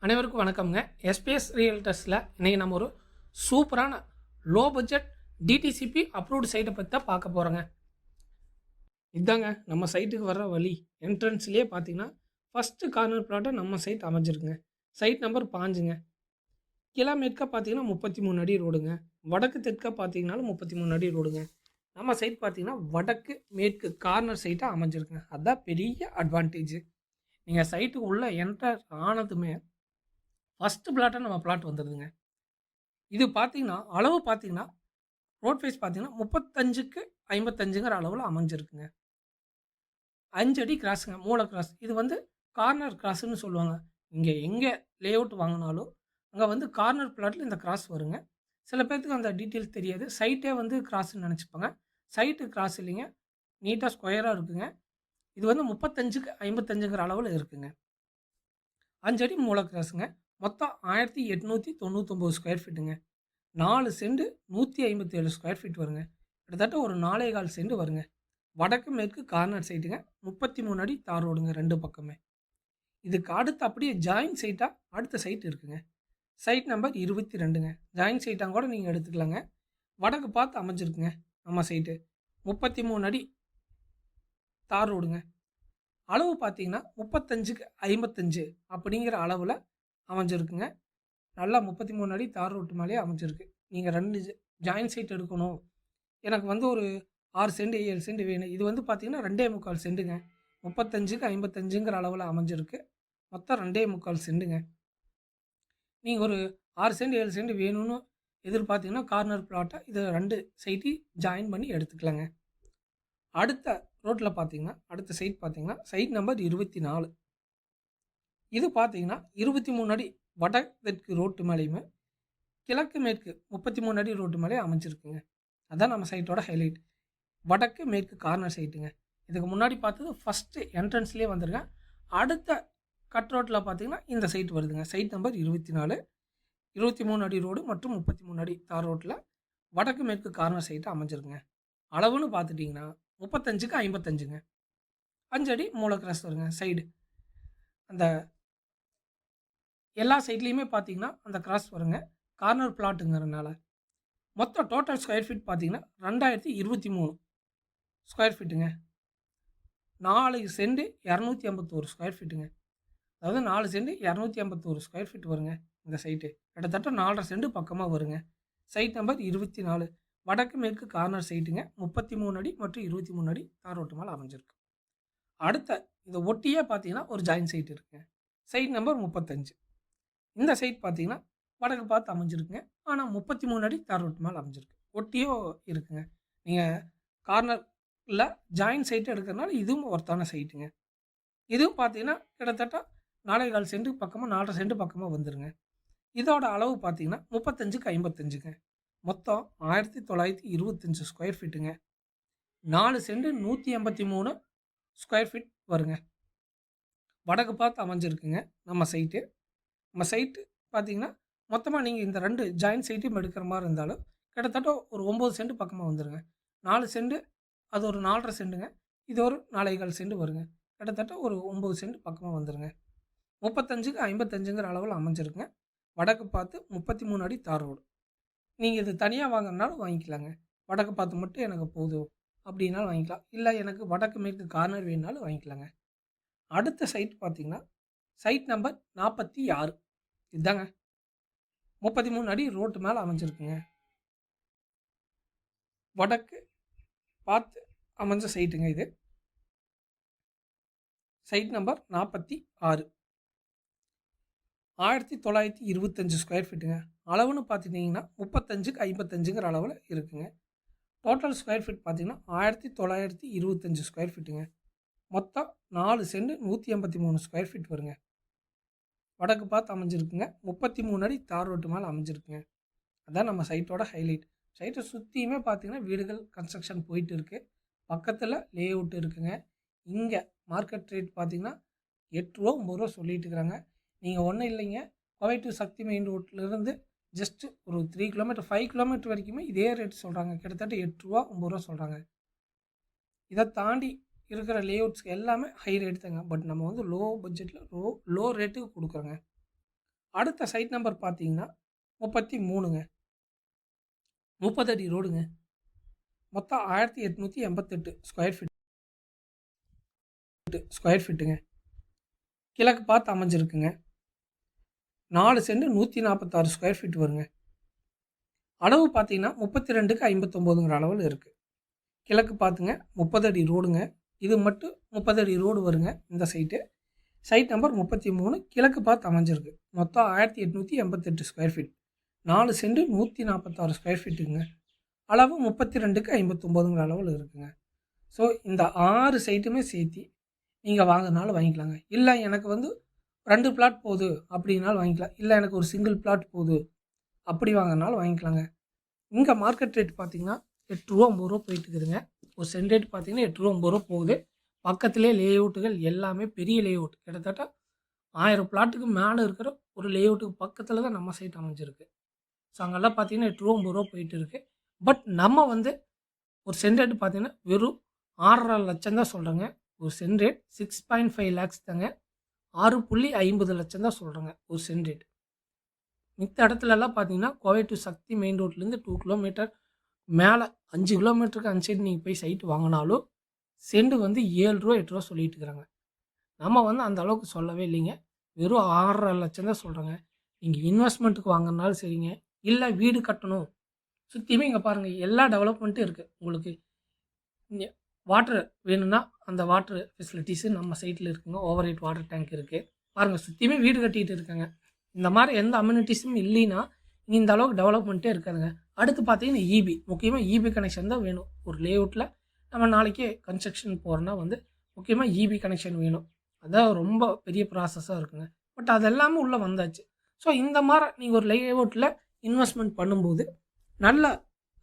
அனைவருக்கும் வணக்கம்ங்க. எஸ்பிஎஸ் ரியல்டர்ஸில் இன்றைக்கி நம்ம ஒரு சூப்பரான லோ பட்ஜெட் டிடிசிபி அப்ரூவ்டு சைட்டை பற்றி தான் பார்க்க போகிறோங்க. இதாங்க நம்ம சைட்டுக்கு வர்ற வழி. என்ட்ரன்ஸ்லேயே பார்த்தீங்கன்னா ஃபஸ்ட்டு கார்னர் பிளாட்டை நம்ம சைட் அமைஞ்சிருக்குங்க. Side number 5ங்க. கிழமேற்காக பார்த்தீங்கன்னா 33 அடி ரோடுங்க. வடக்கு தெற்காக பார்த்தீங்கன்னாலும் 33 அடி ரோடுங்க. நம்ம சைட் பார்த்தீங்கன்னா வடக்கு மேற்கு கார்னர் சைட்டாக அமைஞ்சிருக்குங்க. அதுதான் பெரிய அட்வான்டேஜ். நீங்கள் சைட்டுக்கு உள்ளே என்டர் ஆனதுமே ஃபஸ்ட்டு பிளாட்டாக நம்ம பிளாட் வந்துடுதுங்க. இது பார்த்தீங்கன்னா அளவு பார்த்தீங்கன்னா ரோட் ஃபேஸ் பார்த்தீங்கன்னா 35க்கு 55ங்கிற அளவில் அமைஞ்சிருக்குங்க. 5 அடி கிராஸுங்க, மூல கிராஸ். இது வந்து கார்னர் கிராஸ்ன்னு சொல்லுவாங்க. இங்கே எங்கே லே அவுட் வாங்கினாலும் அங்கே வந்து கார்னர் பிளாட்டில் இந்த கிராஸ் வருங்க. சில பேர்த்துக்கு அந்த டீட்டெயில்ஸ் தெரியாது. சைட்டே வந்து கிராஸ்ன்னு நினச்சிப்பாங்க. சைட்டு கிராஸ் இல்லைங்க, நீட்டாக ஸ்கொயராக இருக்குங்க. இது வந்து 35க்கு 55ங்கிற அளவில் இருக்குங்க. 5 அடி மூல கிராஸுங்க. மொத்தம் 1899 ஸ்கொயர் ஃபீட்டுங்க. 4 சென்ட் 157 ஸ்கொயர் ஃபீட் வருங்க. கிட்டத்தட்ட ஒரு 4.25 சென்ட் வருங்க. வடக்கு மேற்கு கார்னர் சைட்டுங்க. 33 அடி தார் ரோடுங்க 2 பக்கமே. இதுக்கு அடுத்து அப்படியே ஜாயின் சைட்டாக அடுத்த சைட் இருக்குங்க. சைட் நம்பர் 22ங்க. ஜாயின் சைட்டாக கூட நீங்கள் எடுத்துக்கலாங்க. வடக்கு பார்த்து அமைஞ்சிருக்குங்க நம்ம சைட்டு. 33 அடி தார் ரோடுங்க. அளவு பார்த்தீங்கன்னா 35க்கு 55 அப்படிங்கிற அளவில் அமைஞ்சிருக்குங்க. நல்லா 33 அடி தார் ரோட்டு மேலேயே அமைஞ்சிருக்கு. நீங்கள் 2 ஜாயின் சைட் எடுக்கணும், எனக்கு வந்து ஒரு 6 சென்ட் 7 சென்ட் வேணும். இது வந்து பார்த்தீங்கன்னா 2.25 சென்ட்டுங்க. 35க்கு 55ங்கிற அளவில் அமைஞ்சிருக்கு. மொத்தம் 2.25 சென்ட்டுங்க. நீங்கள் ஒரு 6 சென்ட் 7 சென்ட் வேணும்னு எதிர்பார்த்தீங்கன்னா கார்னர் பிளாட்டை இதை 2 சைட்டையும் ஜாயின் பண்ணி எடுத்துக்கலாங்க. அடுத்த ரோட்டில் பார்த்தீங்கன்னா அடுத்த சைட் பார்த்தீங்கன்னா சைட் நம்பர் 24. இது பார்த்தீங்கன்னா 23 அடி வடக்கு ரோட்டு மேலேயுமே கிழக்கு மேற்கு 33 அடி ரோட்டு மேலே அமைஞ்சிருக்குங்க. அதான் நம்ம சைட்டோட ஹைலைட். வடக்கு மேற்கு கார்னர் சைட்டுங்க. இதுக்கு முன்னாடி பார்த்தது ஃபஸ்ட்டு என்ட்ரன்ஸ்லேயே வந்துருங்க. அடுத்த கட் ரோட்டில் பார்த்தீங்கன்னா இந்த சைட் வருதுங்க. சைட் நம்பர் 24, 23 அடி ரோடு மற்றும் 33 அடி தார் ரோட்டில் வடக்கு மேற்கு கார்னர் சைட்டு அமைஞ்சிருக்குங்க. அளவுன்னு பார்த்துட்டிங்கன்னா 35க்கு 55ங்க. 5 அடி மூல கிராஸ் வருங்க சைடு. அந்த எல்லா சைட்லேயுமே பார்த்தீங்கன்னா அந்த கிராஸ் வருங்க. கார்னர் பிளாட்டுங்கிறனால மொத்தம் டோட்டல் ஸ்கொயர் ஃபீட் பார்த்தீங்கன்னா 2023 ஸ்கொயர் ஃபீட்டுங்க. 4 சென்ட் 251 ஸ்கொயர் ஃபீட்டுங்க. அதாவது 4 சென்ட் 251 ஸ்கொயர் ஃபீட் வருங்க இந்த சைட்டு. கிட்டத்தட்ட 4.5 சென்ட் பக்கமாக வருங்க. சைட் நம்பர் 24 வடக்கு மேற்கு கார்னர் சைட்டுங்க. 33 அடி மற்றும் 23 அடி தார் ரோட்டு மேலே அமைஞ்சிருக்கு. அடுத்த இதை ஒட்டியே பார்த்தீங்கன்னா ஒரு ஜாயின் சைட் இருக்குங்க. Site number 35. இந்த சைட் பார்த்தீங்கன்னா வடக்கு பார்த்து அமைஞ்சிருக்குங்க. ஆனால் 33 அடி தார் ரோட்டு மேலே அமைஞ்சிருக்கு. ஒட்டியோ இருக்குங்க. நீங்கள் கார்னரில் ஜாயின் சைட்டு எடுக்கிறதுனால இதுவும் ஒர்த்தான சைட்டுங்க. இதுவும் பார்த்தீங்கன்னா கிட்டத்தட்ட 4.25 சென்ட் பக்கமாக 4.5 சென்ட் பக்கமாக வந்துருங்க. இதோட அளவு பார்த்தீங்கன்னா 35க்கு 55ங்க. மொத்தம் 1925 ஸ்கொயர் ஃபீட்டுங்க. 4 சென்ட் 183 ஸ்கொயர் ஃபீட் வருங்க. வடக்கு பார்த்து அமைஞ்சிருக்குங்க நம்ம சைட்டு. நம்ம சைட்டு பார்த்தீங்கன்னா மொத்தமாக நீங்கள் இந்த 2 ஜாயின் சைட்டையும் எடுக்கிற மாதிரி இருந்தாலும் கிட்டத்தட்ட ஒரு 9 சென்ட் பக்கமாக வந்துடுங்க. 4 சென்ட் அது ஒரு 4.5 சென்ட்டுங்க. இது ஒரு 4.25 சென்ட் வருங்க. கிட்டத்தட்ட ஒரு 9 சென்ட் பக்கமாக வந்துடுங்க. 35க்கு 55ங்கிற அளவில் அமைஞ்சிருக்குங்க. வடக்கு பார்த்து 33 அடி தார் ரோடு. நீங்கள் இது தனியாக வாங்கினாலும் வாங்கிக்கலாங்க. வடக்கு பார்த்து மட்டும் எனக்கு போதும் அப்படின்னாலும் வாங்கிக்கலாம். இல்லை எனக்கு வடக்கு மேற்கு கார்னர் வேணுனாலும் வாங்கிக்கலாங்க. அடுத்த சைட் பார்த்தீங்கன்னா சைட் நம்பர் 46. இதுதாங்க 33 அடி ரோட்டு மேலே அமைஞ்சிருக்குங்க. வடக்கு பார்த்து அமைஞ்ச சைட்டுங்க இது. சைட் நம்பர் 46, 1925 ஸ்கொயர் ஃபீட்டுங்க. அளவுன்னு பார்த்துட்டிங்கன்னா 35க்கு 55ங்கிற அளவில் இருக்குங்க. டோட்டல் ஸ்கொயர் ஃபீட் பார்த்தீங்கன்னா 1925 ஸ்கொயர் ஃபீட்டுங்க. மொத்தம் 4 சென்ட் 183 ஸ்கொயர் ஃபீட் வருங்க. வடக்கு பார்த்து அமைஞ்சிருக்குங்க. 33 அடி தார் ரோட்டு மேலே அமைஞ்சிருக்குங்க. அதான் நம்ம சைட்டோட ஹைலைட். சைட்டை சுற்றியுமே பார்த்தீங்கன்னா வீடுகள் கன்ஸ்ட்ரக்ஷன் போயிட்டு இருக்குது. பக்கத்தில் லே அவுட் இருக்குங்க. இங்கே மார்க்கெட் ரேட் பார்த்தீங்கன்னா 8 ரூபா 9 ரூபா சொல்லிட்டு இருக்கிறாங்க. நீங்கள் ஒன்றும் இல்லைங்க, கோவை டு சக்தி மெயின் ரோட்லேருந்து ஜஸ்ட்டு ஒரு 3 கிலோமீட்டர் 5 கிலோமீட்டர் வரைக்குமே இதே ரேட் சொல்கிறாங்க. கிட்டத்தட்ட 8 ரூபா 9 ரூபா சொல்கிறாங்க. இதை தாண்டி இருக்கிற லேஅவுட்ஸ்க்கு எல்லாமே ஹை ரேட் தாங்க. பட் நம்ம வந்து லோ பட்ஜெட்டில் லோ ரேட்டுக்கு கொடுக்குறோங்க. அடுத்த சைட் நம்பர் பார்த்தீங்கன்னா 33ங்க. 30 அடி ரோடுங்க. மொத்தம் 1888 ஸ்கொயர் ஃபீட்டுங்க. கிழக்கு பார்த்து அமைஞ்சிருக்குங்க. 4 சென்ட் 146 ஸ்கொயர் ஃபீட் வருங்க. அளவு பார்த்தீங்கன்னா 32க்கு 59ங்கிற அளவில் இருக்குது. கிழக்கு பார்த்துங்க 30 அடி ரோடுங்க. இது மட்டும் 30 அடி ரோடு வருங்க. இந்த சைட் நம்பர் 33 கிழக்கு பார்த்து அமைஞ்சிருக்கு. மொத்தம் 1888 ஸ்கொயர் ஃபீட். 4 சென்ட் 146 ஸ்கொயர் ஃபீட்டுங்க. அளவு 32க்கு 59ங்கிற அளவில் இருக்குங்க. ஸோ இந்த 6 சைட்டுமே சேர்த்து நீங்கள் வாங்கினாலும் வாங்கிக்கலாங்க. இல்லை எனக்கு 2 பிளாட் போகுது அப்படின்னாலும் வாங்கிக்கலாம். இல்லை எனக்கு ஒரு சிங்கிள் பிளாட் போகுது அப்படி வாங்கினாலும் வாங்கிக்கலாங்க. இங்கே மார்க்கெட் ரேட் பார்த்தீங்கன்னா 8 ரூபா 9 ரூபா போயிட்டு இருக்குதுங்க. ஒரு சென்ட் ரேட் பார்த்தீங்கன்னா 8 ரூபா 9 ரூபா போகுது. பக்கத்துலேயே லேஅவுட்டுகள் எல்லாமே பெரிய லேஅவுட். கிட்டத்தட்ட 1000 பிளாட்டுக்கு மேலே இருக்கிற ஒரு லேஅவுட்டுக்கு பக்கத்தில் தான் நம்ம சைட் அமைஞ்சிருக்கு. ஸோ அங்கெல்லாம் பார்த்தீங்கன்னா 8 ரூபா 9 ரூபா போயிட்டு இருக்குது. பட் நம்ம ஒரு சென்ட் ரேட் பார்த்தீங்கன்னா வெறும் 6.5 லட்சம் தான் சொல்கிறேங்க. ஒரு சென்ட் ரேட் 6.5 லேக்ஸ் தாங்க. 6.50 லட்சம் தான் சொல்கிறேங்க ஒரு சென்ட் ரேட். மித்த இடத்துலலாம் பார்த்தீங்கன்னா கோவை டு சக்தி மெயின் ரோட்லேருந்து 2 கிலோமீட்டர் மேலே 5 கிலோமீட்டருக்கு அந்த சைடு நீங்கள் போய் சைட்டு வாங்கினாலும் சென்ட் 7 ரூபா 8 ரூபா சொல்லிட்டு இருக்கிறாங்க. நம்ம அந்த அளவுக்கு சொல்லவே இல்லைங்க. வெறும் 6.5 லட்சம் தான் சொல்கிறேங்க. நீங்கள் இன்வெஸ்ட்மெண்ட்டுக்கு வாங்கினாலும் சரிங்க, இல்லை வீடு கட்டணும். சுற்றியுமே இங்கே பாருங்கள் எல்லா டெவலப்மெண்ட்டும் இருக்குது. உங்களுக்கு வாட்டர் வேணும்னா அந்த வாட்டர் ஃபெசிலிட்டிஸு நம்ம சைட்டில் இருக்குங்க. ஓவர் ஹெட் வாட்டர் டேங்க் இருக்குது. பாருங்கள் சுற்றியுமே வீடு கட்டிகிட்டு இருக்காங்க. இந்த மாதிரி எந்த அம்யூனிட்டிஸும் இல்லைன்னா இந்த அளவுக்கு டெவலப்மெண்ட்டே இருக்காதுங்க. அடுத்து பார்த்தீங்கன்னா இபி, முக்கியமாக இபி கனெக்ஷன் தான் வேணும். ஒரு லேஅவுட்டில் நம்ம நாளைக்கே கன்ஸ்ட்ரக்ஷன் போகிறோன்னா முக்கியமாக இபி கனெக்ஷன் வேணும். அதான் ரொம்ப பெரிய ப்ராசஸாக இருக்குங்க. பட் அது எல்லாமே உள்ளே வந்தாச்சு. ஸோ இந்த மாதிரி நீங்கள் ஒரு லேஅவுட்டில் இன்வெஸ்ட்மெண்ட் பண்ணும்போது நல்ல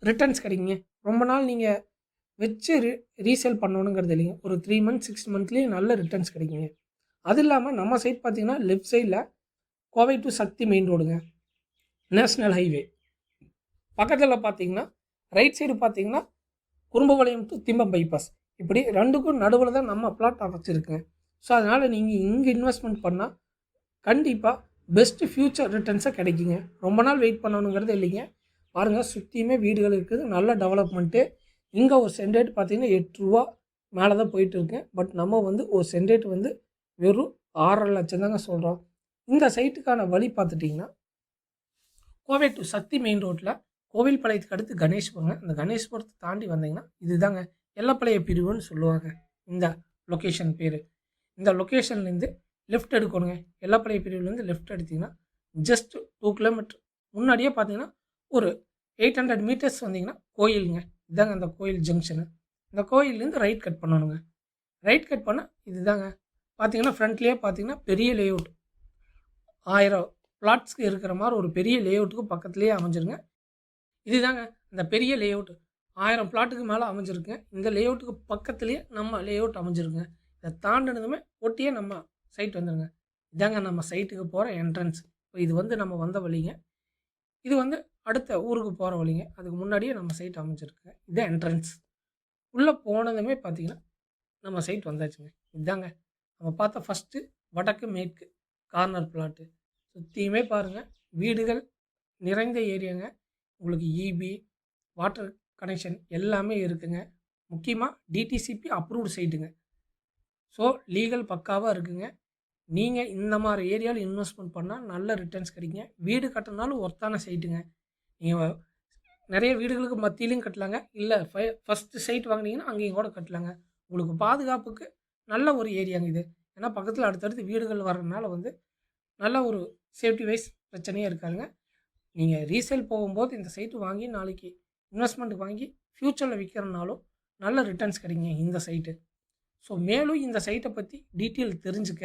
ரிட்டர்ன்ஸ் கிடைக்குங்க. ரொம்ப நாள் நீங்கள் வச்சு ரீசேல் பண்ணணுங்கிறது இல்லைங்க. ஒரு 3 மந்த்ஸ் 6 மந்த்லேயே நல்ல ரிட்டர்ன்ஸ் கிடைக்குங்க. அது இல்லாமல் நம்ம சைட் பார்த்தீங்கன்னா லெஃப்ட் சைடில் கோவை டு சக்தி மெயின் ரோடுங்க, நேஷ்னல் ஹைவே. பக்கத்தில் பார்த்தீங்கன்னா ரைட் சைடு பார்த்தீங்கன்னா குறும்பபாளையம் டு திம்பம் பைபாஸ். இப்படி 2க்கும் நடுவில் தான் நம்ம பிளாட் அமைச்சிருக்குங்க. ஸோ அதனால் நீங்கள் இங்கே இன்வெஸ்ட்மெண்ட் பண்ணால் கண்டிப்பாக பெஸ்ட்டு ஃப்யூச்சர் ரிட்டர்ன்ஸாக கிடைக்குங்க. ரொம்ப நாள் வெயிட் பண்ணணுங்கிறது இல்லைங்க. பாருங்கள் சுற்றியுமே வீடுகள் இருக்குது, நல்ல டெவலப்மெண்ட்டு. இங்கே ஒரு சென்ட் ரேட் பார்த்தீங்கன்னா 8 ரூபா மேலே தான் போயிட்டு இருக்கு. பட் நம்ம ஒரு சென்ட் ரேட் வெறும் 6.5 லட்சம் தாங்க சொல்கிறோம். இந்த சைட்டுக்கான வழி பார்த்துட்டிங்கன்னா கோவை டு சக்தி மெயின் ரோட்டில் கோவில்பாளையத்துக்கு அடுத்து கணேஷ்புரங்க. அந்த கணேஷ்புரத்தை தாண்டி வந்தீங்கன்னா இதுதாங்க எல்லப்பளைய பிரிவுன்னு சொல்லுவாங்க. இந்த லொக்கேஷன் பேர். இந்த லொக்கேஷன்லேருந்து லெஃப்ட் எடுக்கணுங்க. எல்லப்பளைய பிரிவுலேருந்து லெஃப்ட் எடுத்திங்கன்னா ஜஸ்ட் 2 கிலோமீட்டர் முன்னாடியே பார்த்தீங்கன்னா ஒரு 800 மீட்டர்ஸ் வந்தீங்கன்னா கோயிலுங்க. இதுதாங்க அந்த கோயில் ஜங்ஷனு. இந்த கோயிலேருந்து ரைட் கட் பண்ணணுங்க. ரைட் கட் பண்ணால் இதுதாங்க பார்த்தீங்கன்னா ஃப்ரண்ட்லேயே பார்த்தீங்கன்னா பெரிய லேஅவுட் 1000 பிளாட்ஸ்க்கு இருக்கிற மாதிரி ஒரு பெரிய லேஅவுட்டுக்கு பக்கத்துலேயே அமைஞ்சிருங்க. இதுதாங்க அந்த பெரிய லேஅவுட் 1000 பிளாட்டுக்கு மேலே அமைஞ்சிருக்குங்க. இந்த லேஅவுட்டுக்கு பக்கத்துலேயே நம்ம லேஅவுட் அமைஞ்சிருக்குங்க. இதை தாண்டினதுமே ஒட்டியே நம்ம சைட் வந்துடுங்க. இதாங்க நம்ம சைட்டுக்கு போகிற என்ட்ரன்ஸ். இது நம்ம வந்த வழிங்க. இது அடுத்த ஊருக்கு போகிற வழிங்க. அதுக்கு முன்னாடியே நம்ம சைட் அமைஞ்சிருக்குங்க. இதுதான் என்ட்ரன்ஸ். உள்ளே போனதுமே பார்த்தீங்கன்னா நம்ம சைட் வந்தாச்சுங்க. இதுதாங்க நம்ம பார்த்த ஃபஸ்ட்டு வடக்கு மேற்கு கார்னர் பிளாட்டு. சுற்றியுமே பாருங்கள் வீடுகள் நிறைந்த ஏரியாங்க. உங்களுக்கு இபி வாட்டர் கனெக்ஷன் எல்லாமே இருக்குங்க. முக்கியமாக டிடிசிபி அப்ரூவ்டு சைட்டுங்க. ஸோ லீகல் பக்காவாக இருக்குங்க. நீங்கள் இந்த மாதிரி ஏரியாவில் இன்வெஸ்ட்மெண்ட் பண்ணால் நல்ல ரிட்டர்ன்ஸ் கிடைக்குங்க. வீடு கட்டினாலும் ஒர்த்தான சைட்டுங்க. நீங்கள் நிறைய வீடுகளுக்கு மத்தியிலையும் கட்டலாங்க. இல்லை ஃபஸ்ட்டு சைட் வாங்கினீங்கன்னா அங்கேயும் கூட கட்டலாங்க. உங்களுக்கு பாதுகாப்புக்கு நல்ல ஒரு ஏரியாங்க இது. ஏன்னா பக்கத்தில் அடுத்தடுத்து வீடுகள் வர்றதுனால நல்ல ஒரு சேஃப்டி வைஸ் பிரச்சனையே இருக்காதுங்க. நீங்கள் ரீசேல் போகும்போது இந்த சைட்டு வாங்கி நாளைக்கு இன்வெஸ்ட்மெண்ட்டுக்கு வாங்கி ஃப்யூச்சரில் விற்கிறனாலும் நல்ல ரிட்டர்ன்ஸ் கிடைக்குங்க இந்த சைட்டு. ஸோ மேலும் இந்த சைட்டை பற்றி டீட்டெயில் தெரிஞ்சுக்க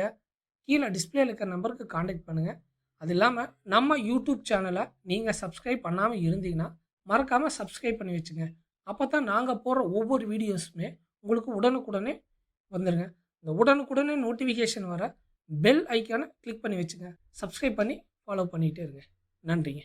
கீழே டிஸ்பிளேல இருக்கிற நம்பருக்கு காண்டாக்ட் பண்ணுங்கள். அது இல்லாமல் நம்ம யூடியூப் சேனலை நீங்கள் சப்ஸ்கிரைப் பண்ணாமல் இருந்தீங்கன்னா மறக்காமல் சப்ஸ்கிரைப் பண்ணி வச்சுங்க. அப்போ தான் நாங்கள் போடுற ஒவ்வொரு வீடியோஸுமே உங்களுக்கு உடனுக்குடனே வந்துடுங்க. இந்த உடனுக்குடனே நோட்டிஃபிகேஷன் வர பெல் ஐக்கானை கிளிக் பண்ணி வச்சுங்க. சப்ஸ்கிரைப் பண்ணி ஃபாலோ பண்ணிகிட்டே இருங்க. நன்றிங்க.